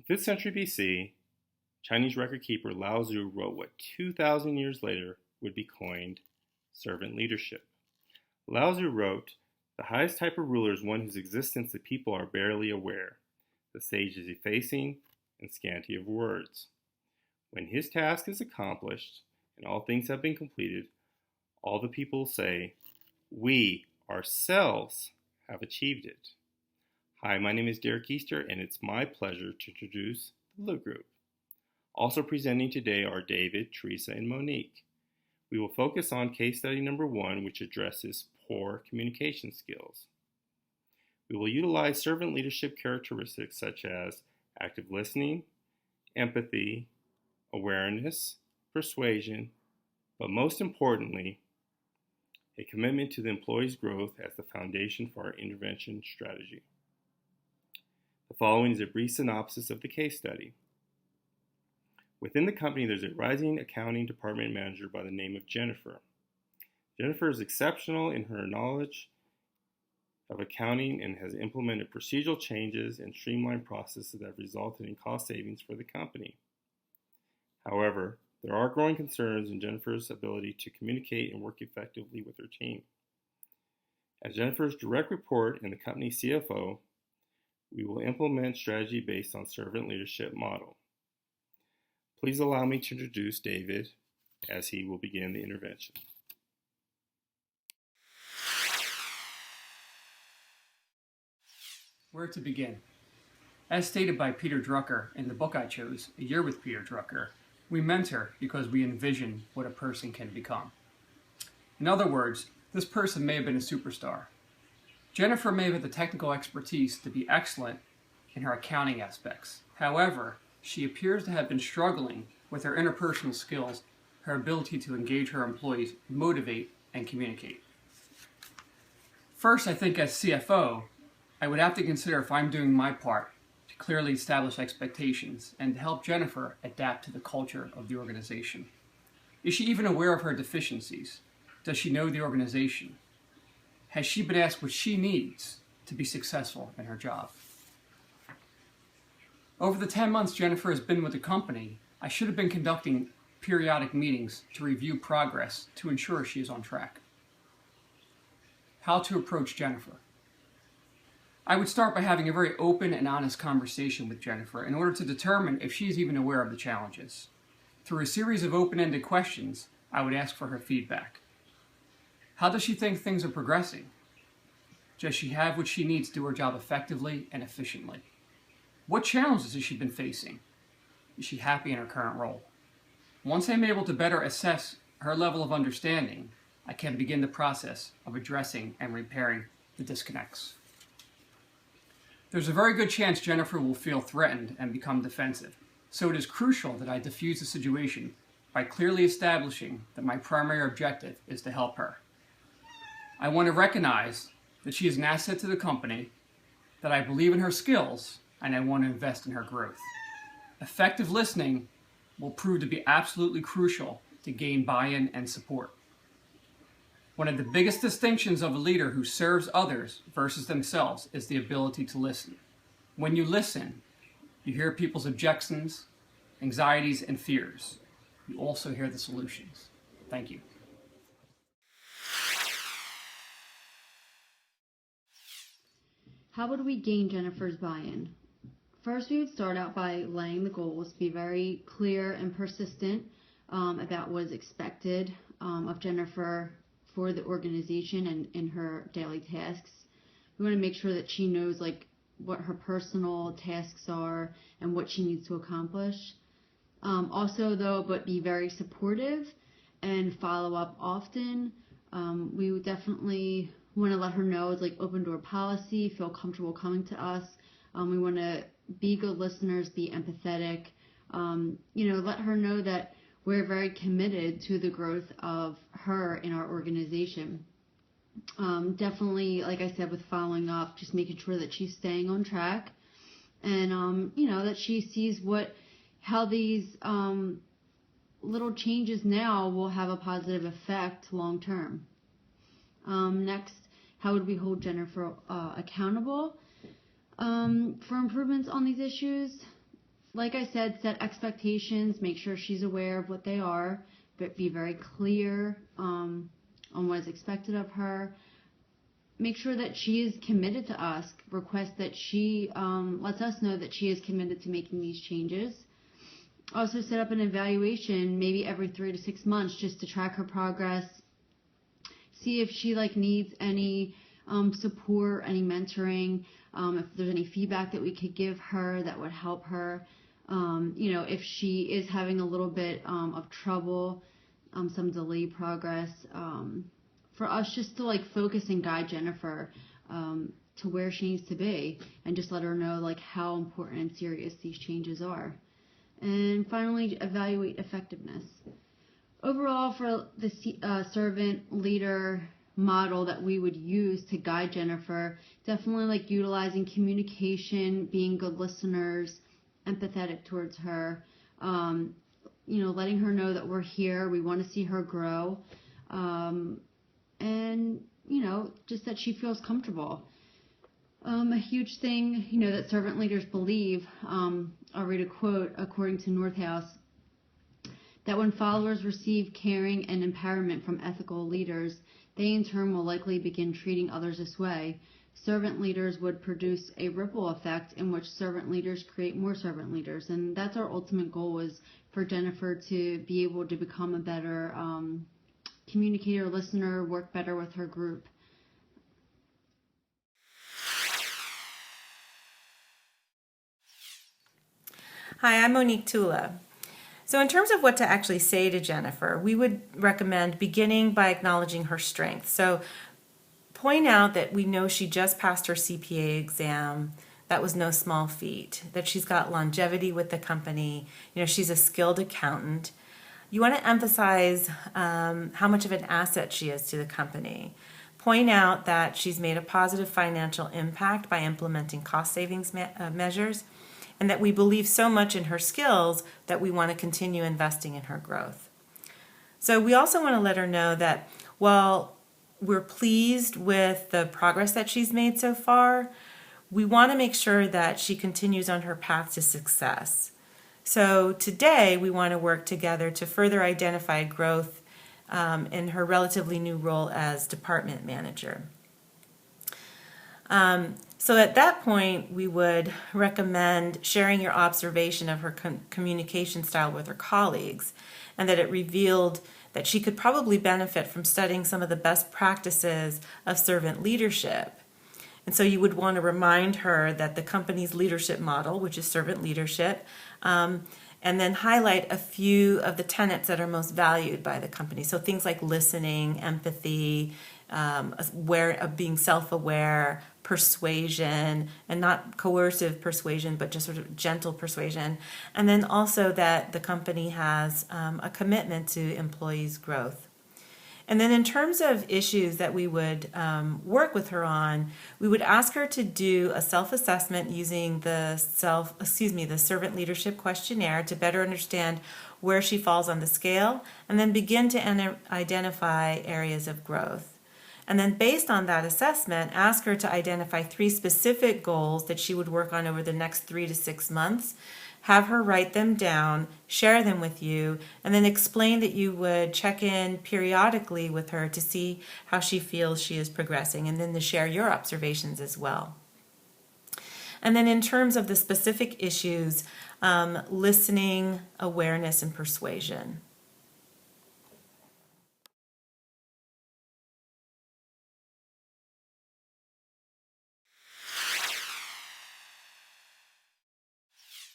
In 5th century BC, Chinese record keeper Lao Tzu wrote what 2,000 years later would be coined servant leadership. Lao Tzu wrote, "The highest type of ruler is one whose existence the people are barely aware. The sage is effacing and scanty of words. When his task is accomplished and all things have been completed, all the people say, 'We ourselves have achieved it.'" Hi, my name is Derek Easter, and it's my pleasure to introduce the Lou Group. Also presenting today are David, Teresa, and Monique. We will focus on case study number 1, which addresses poor communication skills. We will utilize servant leadership characteristics such as active listening, empathy, awareness, persuasion, but most importantly, a commitment to the employee's growth as the foundation for our intervention strategy. The following is a brief synopsis of the case study. Within the company, there's a rising accounting department manager by the name of Jennifer. Jennifer is exceptional in her knowledge of accounting and has implemented procedural changes and streamlined processes that have resulted in cost savings for the company. However, there are growing concerns in Jennifer's ability to communicate and work effectively with her team. As Jennifer's direct report and the company's CFO, we will implement strategy based on servant leadership model. Please allow me to introduce David as he will begin the intervention. Where to begin? As stated by Peter Drucker in the book I chose, A Year with Peter Drucker, we mentor because we envision what a person can become. In other words, this person may have been a superstar. Jennifer may have had the technical expertise to be excellent in her accounting aspects. However, she appears to have been struggling with her interpersonal skills, her ability to engage her employees, motivate, and communicate. First, I think as CFO, I would have to consider if I'm doing my part to clearly establish expectations and to help Jennifer adapt to the culture of the organization. Is she even aware of her deficiencies? Does she know the organization? Has she been asked what she needs to be successful in her job? Over the 10 months Jennifer has been with the company, I should have been conducting periodic meetings to review progress to ensure she is on track. How to approach Jennifer? I would start by having a very open and honest conversation with Jennifer in order to determine if she is even aware of the challenges. Through a series of open-ended questions, I would ask for her feedback. How does she think things are progressing? Does she have what she needs to do her job effectively and efficiently? What challenges has she been facing? Is she happy in her current role? Once I'm able to better assess her level of understanding, I can begin the process of addressing and repairing the disconnects. There's a very good chance Jennifer will feel threatened and become defensive, so it is crucial that I diffuse the situation by clearly establishing that my primary objective is to help her. I want to recognize that she is an asset to the company, that I believe in her skills, and I want to invest in her growth. Effective listening will prove to be absolutely crucial to gain buy-in and support. One of the biggest distinctions of a leader who serves others versus themselves is the ability to listen. When you listen, you hear people's objections, anxieties, and fears. You also hear the solutions. Thank you. How would we gain Jennifer's buy-in? First, we would start out by laying the goals, be very clear and persistent about what is expected of Jennifer for the organization and in her daily tasks. We want to make sure that she knows what her personal tasks are and what she needs to accomplish. Also, though, but be very supportive and follow up often. We would definitely want to let her know it's open door policy, feel comfortable coming to us. We want to be good listeners, be empathetic, let her know that we're very committed to the growth of her in our organization. Definitely, like I said, with following up, just making sure that she's staying on track and, that she sees how these little changes now will have a positive effect long term. Next, how would we hold Jennifer accountable for improvements on these issues? like I said, set expectations, make sure she's aware of what they are, but be very clear on what is expected of her. Make sure that she is committed to us. Request that she lets us know that she is committed to making these changes. Also set up an evaluation maybe every 3 to 6 months just to track her progress. See if she needs any support, any mentoring, if there's any feedback that we could give her that would help her. If she is having a little bit of trouble, some delayed progress, for us just to focus and guide Jennifer to where she needs to be, and just let her know how important and serious these changes are. And finally, evaluate effectiveness. Overall, for the servant leader model that we would use to guide Jennifer, definitely utilizing communication, being good listeners, empathetic towards her, letting her know that we're here, we want to see her grow, and just that she feels comfortable. A huge thing, that servant leaders believe, I'll read a quote according to Northhouse, that when followers receive caring and empowerment from ethical leaders, they in turn will likely begin treating others this way. Servant leaders would produce a ripple effect in which servant leaders create more servant leaders. And that's our ultimate goal, is for Jennifer to be able to become a better communicator, listener, work better with her group. Hi, I'm Monique Tula. So in terms of what to actually say to Jennifer, we would recommend beginning by acknowledging her strengths. So point out that we know she just passed her CPA exam. That was no small feat. That she's got longevity with the company. She's a skilled accountant. You want to emphasize how much of an asset she is to the company. Point out that she's made a positive financial impact by implementing cost savings measures, and that we believe so much in her skills that we want to continue investing in her growth. So we also want to let her know that while we're pleased with the progress that she's made so far, we want to make sure that she continues on her path to success. So today we want to work together to further identify growth in her relatively new role as department manager. So at that point, we would recommend sharing your observation of her communication style with her colleagues, and that it revealed that she could probably benefit from studying some of the best practices of servant leadership. And so you would want to remind her that the company's leadership model, which is servant leadership, and then highlight a few of the tenets that are most valued by the company. So things like listening, empathy, being self-aware, persuasion, and not coercive persuasion, but just sort of gentle persuasion. And then also that the company has a commitment to employees' growth. And then in terms of issues that we would work with her on, we would ask her to do a self-assessment using the servant leadership questionnaire to better understand where she falls on the scale, and then begin to identify areas of growth. And then based on that assessment, ask her to identify 3 specific goals that she would work on over the next 3 to 6 months. Have her write them down, share them with you, and then explain that you would check in periodically with her to see how she feels she is progressing, and then to share your observations as well. And then in terms of the specific issues, listening, awareness, and persuasion.